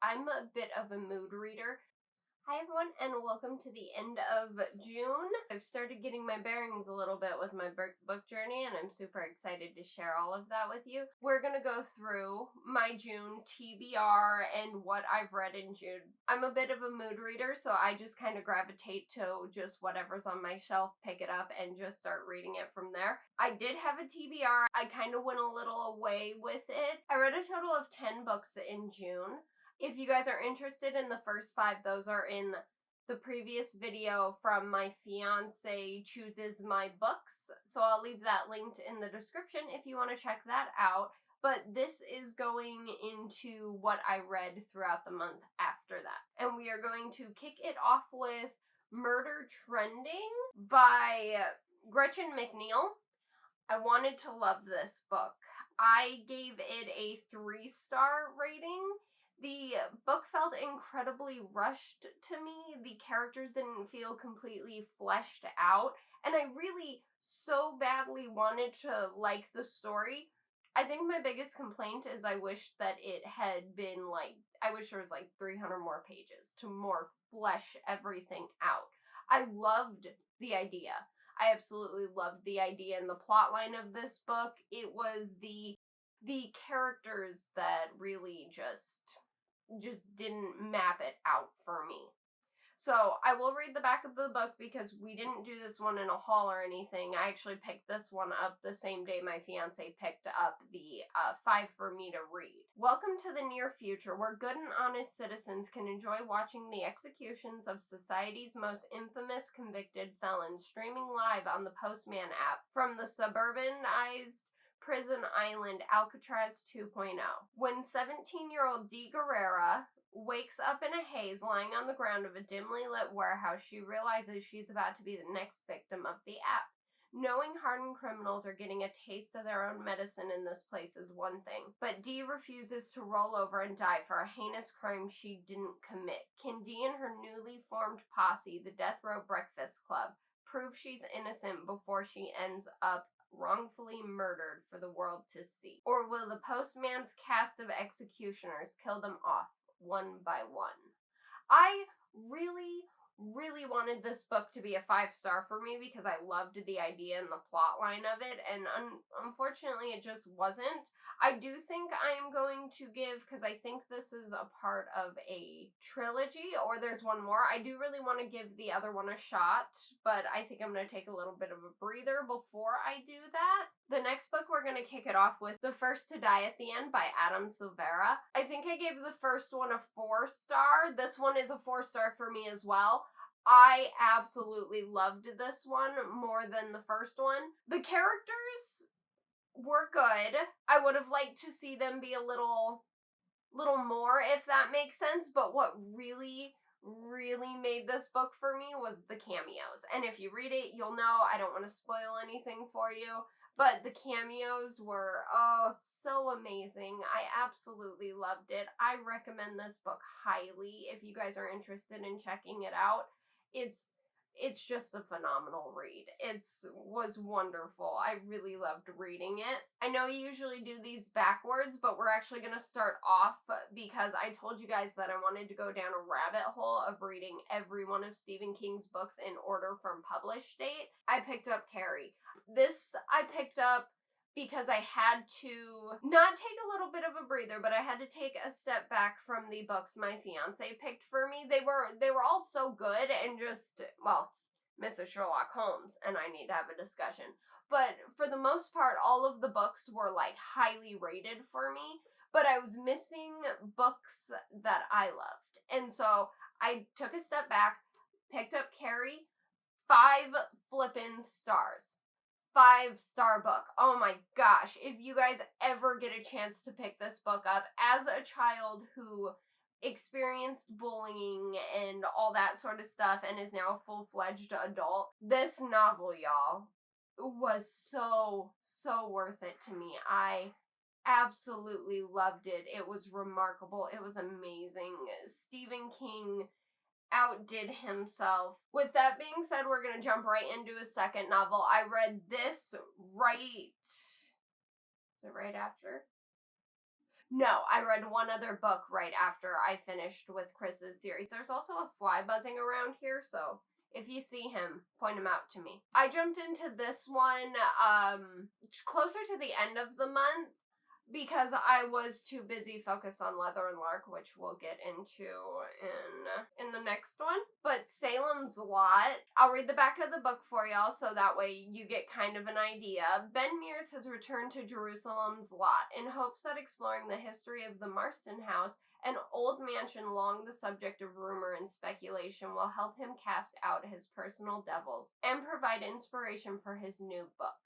I'm a bit of a mood reader. Hi everyone, and welcome to the end of June. I've started getting my bearings a little bit with my book journey, and I'm super excited to share all of that with you. We're gonna go through my June TBR and what I've read in June. I'm a bit of a mood reader, so I just kind of gravitate to just whatever's on my shelf, pick it up, and just start reading it from there. I did have a TBR. I kind of went a little away with it. I read a total of 10 books in June. If you guys are interested in the first 5, those are in the previous video from my fiance chooses my books. So I'll leave that linked in the description if you want to check that out. But this is going into what I read throughout the month after that. And we are going to kick it off with Murder Trending by Gretchen McNeil. I wanted to love this book. I gave it a 3-star rating. The book felt incredibly rushed to me. The characters didn't feel completely fleshed out, and I really so badly wanted to like the story. I think my biggest complaint is I wish that it had been I wish there was 300 more pages to more flesh everything out. I loved the idea. I absolutely loved the idea and the plot line of this book. It was the characters that really just didn't map it out for me. So I will read the back of the book because we didn't do this one in a haul or anything. I actually picked this one up the same day my fiance picked up the 5 for me to read. Welcome to the near future, where good and honest citizens can enjoy watching the executions of society's most infamous convicted felons streaming live on the Postman app from the suburbanized Prison Island Alcatraz 2.0. When 17-year-old Dee Guerrera wakes up in a haze lying on the ground of a dimly lit warehouse, she realizes she's about to be the next victim of the app. Knowing hardened criminals are getting a taste of their own medicine in this place is one thing, but Dee refuses to roll over and die for a heinous crime she didn't commit. Can Dee and her newly formed posse, the Death Row Breakfast Club, prove she's innocent before she ends up wrongfully murdered for the world to see? Or will the Postman's cast of executioners kill them off one by one? I really wanted this book to be a 5-star for me because I loved the idea and the plot line of it, and unfortunately it just wasn't. I do think I am going to give, because I think this is a part of a trilogy, or there's one more, I do really want to give the other one a shot, but I think I'm going to take a little bit of a breather before I do that. The next book we're going to kick it off with, The First to Die at the End by Adam Silvera. I think I gave the first one a 4-star. This one is a 4-star for me as well. I absolutely loved this one more than the first one. The characters were good. I would have liked to see them be a little more, if that makes sense, but what really made this book for me was the cameos. And if you read it, you'll know. I don't want to spoil anything for you, but the cameos were, oh, so amazing. I absolutely loved it. I recommend this book highly if you guys are interested in checking it out. It's just a phenomenal read. It was wonderful. I really loved reading it. I know you usually do these backwards, but we're actually going to start off because I told you guys that I wanted to go down a rabbit hole of reading every one of Stephen King's books in order from publish date. I picked up Carrie. This I picked up because I had to not take a little bit of a breather, but I had to take a step back from the books my fiance picked for me. They were all so good, and just, well, Mrs. Sherlock Holmes and I need to have a discussion. But for the most part, all of the books were highly rated for me, but I was missing books that I loved. And so I took a step back, picked up Carrie, 5 flippin' stars. 5-star book. Oh my gosh. If you guys ever get a chance to pick this book up, as a child who experienced bullying and all that sort of stuff and is now a full-fledged adult, this novel, y'all, was so worth it to me. I absolutely loved it. It was remarkable. It was amazing. Stephen King outdid himself. With that being said, we're going to jump right into his second novel. I read this right... Is it right after? No, I read one other book right after I finished with Chris's series. There's also a fly buzzing around here, so if you see him, point him out to me. I jumped into this one closer to the end of the month because I was too busy focused on Leather and Lark, which we'll get into in the next one. But Salem's Lot, I'll read the back of the book for y'all so that way you get kind of an idea. Ben Mears has returned to Jerusalem's Lot in hopes that exploring the history of the Marston house, an old mansion long the subject of rumor and speculation, will help him cast out his personal devils and provide inspiration for his new book.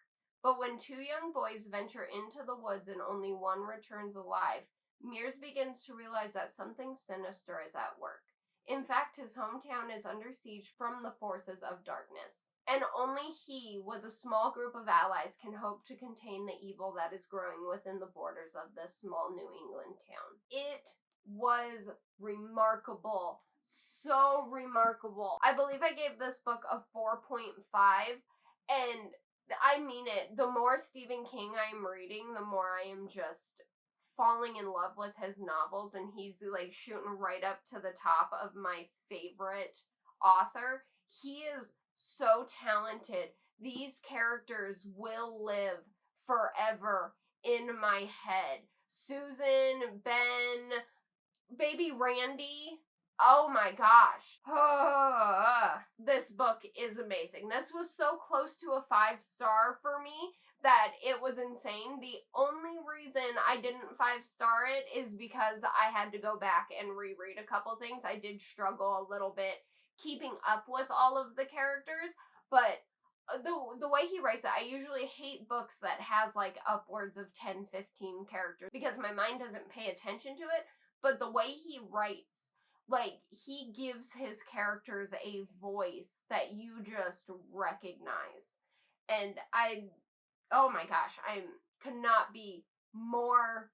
But when two young boys venture into the woods and only one returns alive, Mears begins to realize that something sinister is at work. In fact, his hometown is under siege from the forces of darkness. And only he, with a small group of allies, can hope to contain the evil that is growing within the borders of this small New England town. It was remarkable. So remarkable. I believe I gave this book a 4.5, and I mean it. The more Stephen King I'm reading, the more I am just falling in love with his novels, and he's like shooting right up to the top of my favorite author. He is so talented. These characters will live forever in my head. Susan, Ben, baby Randy. Oh my gosh. This book is amazing. This was so close to a 5-star for me that it was insane. The only reason I didn't 5-star it is because I had to go back and reread a couple things. I did struggle a little bit keeping up with all of the characters, but the way he writes it, I usually hate books that has like upwards of 10, 15 characters because my mind doesn't pay attention to it. But the way he writes, like, he gives his characters a voice that you just recognize. And oh my gosh, I could not be more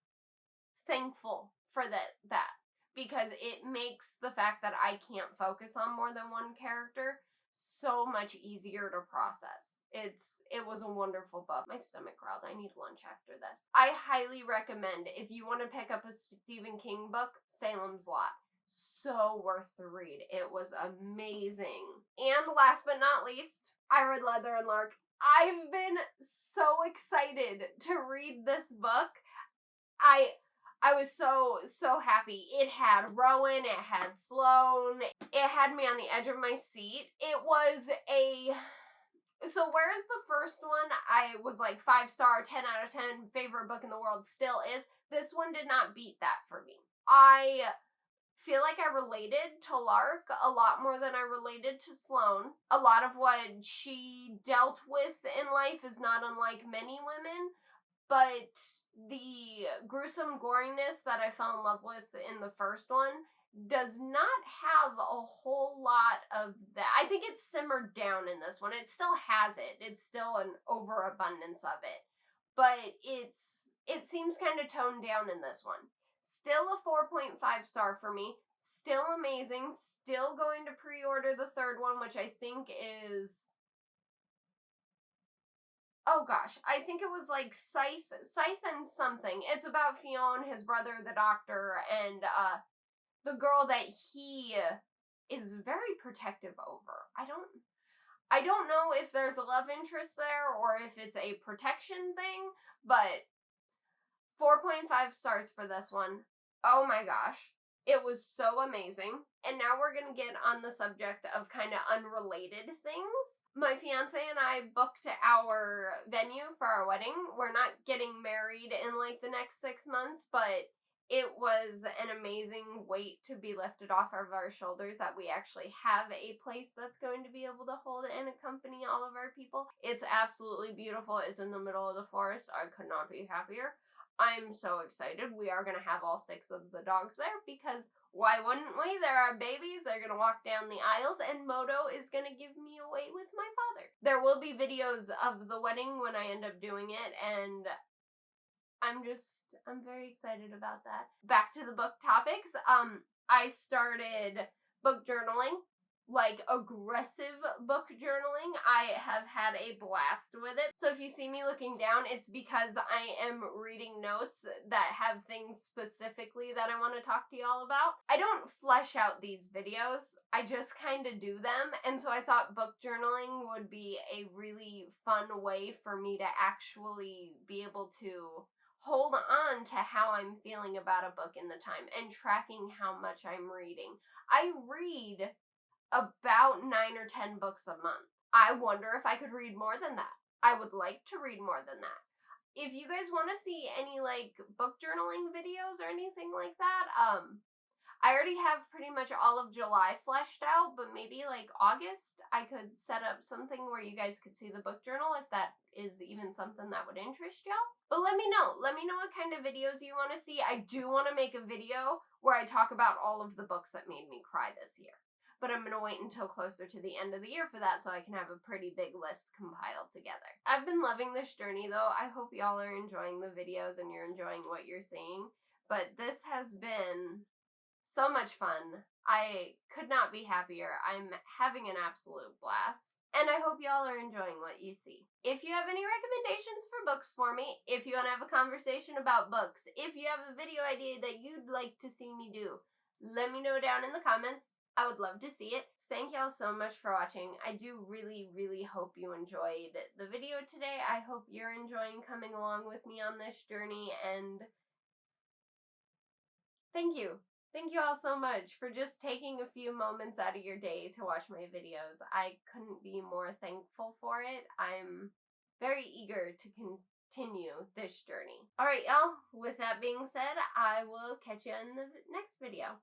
thankful for that. Because it makes the fact that I can't focus on more than one character so much easier to process. It was a wonderful book. My stomach growled. I need lunch after this. I highly recommend, if you want to pick up a Stephen King book, Salem's Lot. So worth the read. It was amazing. And last but not least, I read Leather and Lark. I've been so excited to read this book. I was so happy. It had Rowan, it had Sloane, it had me on the edge of my seat. It was so whereas the first one I was like 5-star, 10 out of 10, favorite book in the world still is, this one did not beat that for me. I feel like I related to Lark a lot more than I related to Sloane. A lot of what she dealt with in life is not unlike many women, but the gruesome goriness that I fell in love with in the first one does not have a whole lot of that. I think it's simmered down in this one. It still has it. It's still an overabundance of it. But it seems kind of toned down in this one. Still a 4.5 star for me. Still amazing. Still going to pre-order the third one, which I think is... oh gosh, I think it was like Scythe and something. It's about Fionn, his brother, the doctor, and the girl that he is very protective over. I don't know if there's a love interest there or if it's a protection thing, but 4.5 stars for this one. Oh my gosh. It was so amazing. And now we're going to get on the subject of kind of unrelated things. My fiance and I booked our venue for our wedding. We're not getting married in like the next 6 months, but it was an amazing weight to be lifted off of our shoulders that we actually have a place that's going to be able to hold and accompany all of our people. It's absolutely beautiful. It's in the middle of the forest. I could not be happier. I'm so excited. We are going to have all 6 of the dogs there because why wouldn't we? They're our babies. They're going to walk down the aisles and Moto is going to give me away with my father. There will be videos of the wedding when I end up doing it, and I'm very excited about that. Back to the book topics. I started book journaling like aggressive book journaling, I have had a blast with it. So if you see me looking down, it's because I am reading notes that have things specifically that I want to talk to y'all about. I don't flesh out these videos, I just kind of do them, and so I thought book journaling would be a really fun way for me to actually be able to hold on to how I'm feeling about a book in the time and tracking how much I'm reading. I read about 9 or 10 books a month. I wonder if I could read more than that. I would like to read more than that. If you guys want to see any like book journaling videos or anything like that, I already have pretty much all of July fleshed out, but maybe like August I could set up something where you guys could see the book journal if that is even something that would interest y'all. But let me know. Let me know what kind of videos you want to see. I do want to make a video where I talk about all of the books that made me cry this year. But I'm going to wait until closer to the end of the year for that so I can have a pretty big list compiled together. I've been loving this journey though. I hope y'all are enjoying the videos and you're enjoying what you're seeing. But this has been so much fun. I could not be happier. I'm having an absolute blast. And I hope y'all are enjoying what you see. If you have any recommendations for books for me, if you want to have a conversation about books, if you have a video idea that you'd like to see me do, let me know down in the comments. I would love to see it. Thank y'all so much for watching. I do really, really hope you enjoyed the video today. I hope you're enjoying coming along with me on this journey, and thank you. Thank you all so much for just taking a few moments out of your day to watch my videos. I couldn't be more thankful for it. I'm very eager to continue this journey. Alright, y'all, with that being said, I will catch you in the next video.